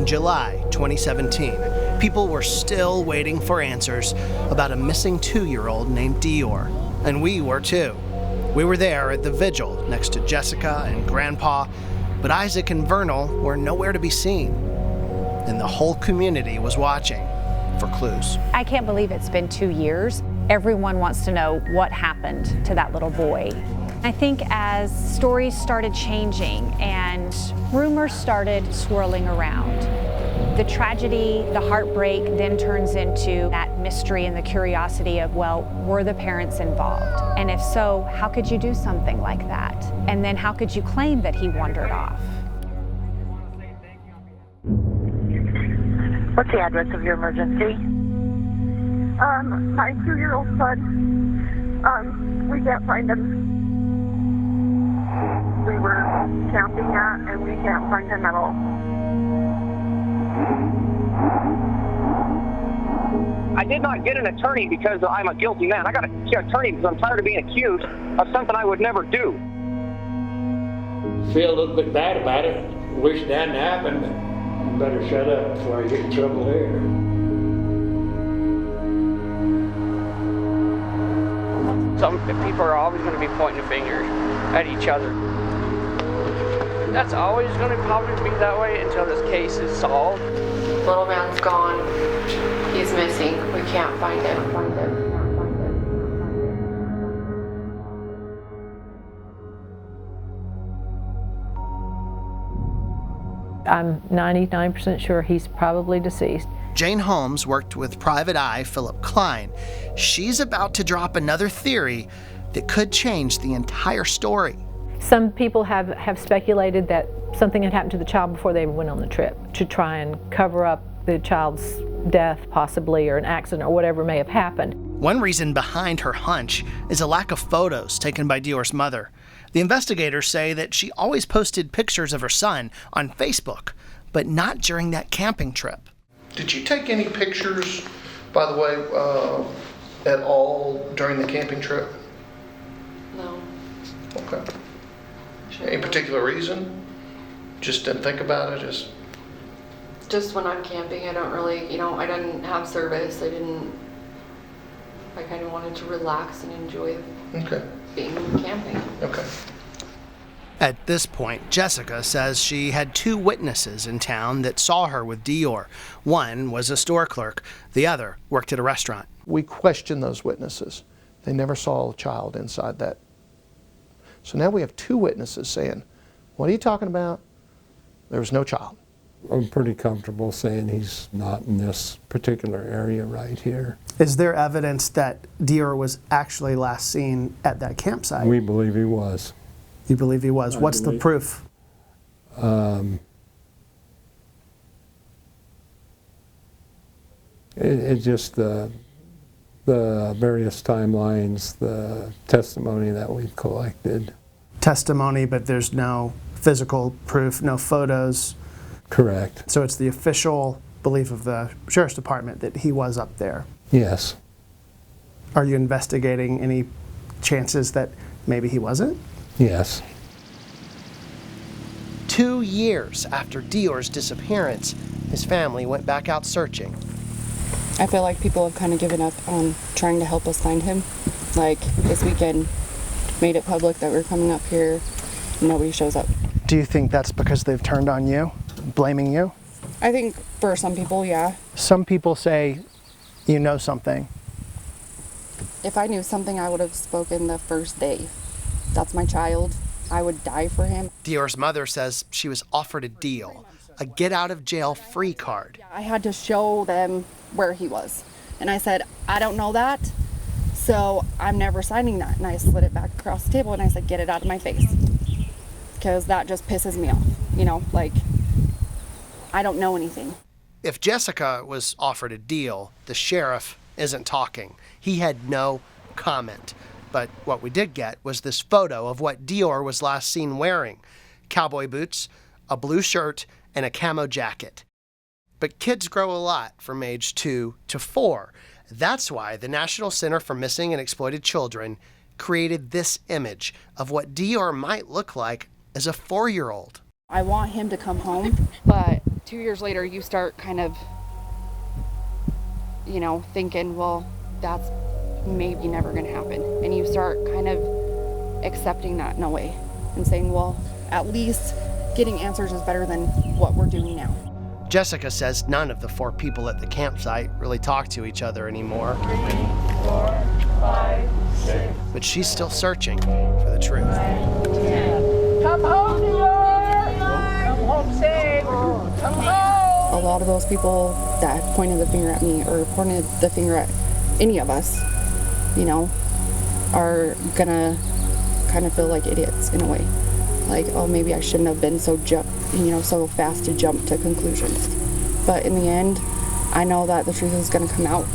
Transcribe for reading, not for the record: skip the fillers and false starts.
July 2017, people were still waiting for answers about a missing 2-year-old named DeOrr, and we were too. We were there at the vigil next to Jessica and Grandpa, but Isaac and Vernal were nowhere to be seen, and the whole community was watching for clues. I can't believe it's been 2 years. Everyone wants to know what happened to that little boy. I think as stories started changing and rumors started swirling around, the tragedy, the heartbreak then turns into that mystery and the curiosity of, well, were the parents involved? And if so, how could you do something like that? And then how could you claim that he wandered off? What's the address of your emergency? My 2-year-old son, we can't find him. We were camping at, and we can't find him at all. I did not get an attorney because I'm a guilty man. I got an attorney because I'm tired of being accused of something I would never do. Feel a little bit bad about it. Wish it hadn't happened, but you better shut up before I get in trouble there. Some people are always going to be pointing a finger at each other. That's always going to probably be that way until this case is solved. Little man's gone. He's missing. We can't find him. I'm 99% sure he's probably deceased. Jane Holmes worked with Private Eye Philip Klein. She's about to drop another theory that could change the entire story. Some people have speculated that something had happened to the child before they went on the trip to try and cover up the child's death, possibly, or an accident, or whatever may have happened. One reason behind her hunch is a lack of photos taken by DeOrr's mother. The investigators say that she always posted pictures of her son on Facebook, but not during that camping trip. Did you take any pictures, by the way, at all during the camping trip? No. Okay. Any particular reason? Just didn't think about it? Just when I'm camping, I don't really, I didn't have service. I kind of wanted to relax and enjoy being camping. Okay. At this point, Jessica says she had 2 witnesses in town that saw her with DeOrr. One was a store clerk. The other worked at a restaurant. We questioned those witnesses. They never saw a child inside that. So now we have 2 witnesses saying, what are you talking about? There was no child. I'm pretty comfortable saying he's not in this particular area right here. Is there evidence that DeOrr was actually last seen at that campsite? We believe he was. You believe he was? What's the proof? It's just the various timelines, the testimony that we've collected. Testimony, but there's no physical proof, no photos? Correct. So it's the official belief of the Sheriff's Department that he was up there? Yes. Are you investigating any chances that maybe he wasn't? Yes. 2 years after DeOrr's disappearance, his family went back out searching. I feel like people have kind of given up on trying to help us find him. Like this weekend, made it public that we're coming up here, and nobody shows up. Do you think that's because they've turned on you, blaming you? I think for some people, yeah. Some people say you know something. If I knew something, I would have spoken the first day. That's my child. I would die for him. DeOrr's mother says she was offered a deal, a get-out-of-jail-free card. I had to show them where he was. And I said, I don't know that, so I'm never signing that. And I slid it back across the table and I said, get it out of my face. Because that just pisses me off, I don't know anything. If Jessica was offered a deal, the sheriff isn't talking. He had no comment. But what we did get was this photo of what DeOrr was last seen wearing: cowboy boots, a blue shirt, and a camo jacket. But kids grow a lot from age 2 to 4. That's why the National Center for Missing and Exploited Children created this image of what DeOrr might look like as a 4-year-old. I want him to come home, but 2 years later, you start kind of, you know, thinking, well, that's maybe never going to happen. And you start kind of accepting that in a way and saying, well, at least getting answers is better than what we're doing now. Jessica says none of the 4 people at the campsite really talk to each other anymore. 3, 4, 5, 6. But she's still searching for the truth. 10. Come home, DeOrr! Come home safe! Come home! A lot of those people that pointed the finger at me or pointed the finger at any of us, you know, are gonna kind of feel like idiots in a way. Like, oh, maybe I shouldn't have been so fast to jump to conclusions. But in the end, I know that the truth is gonna come out.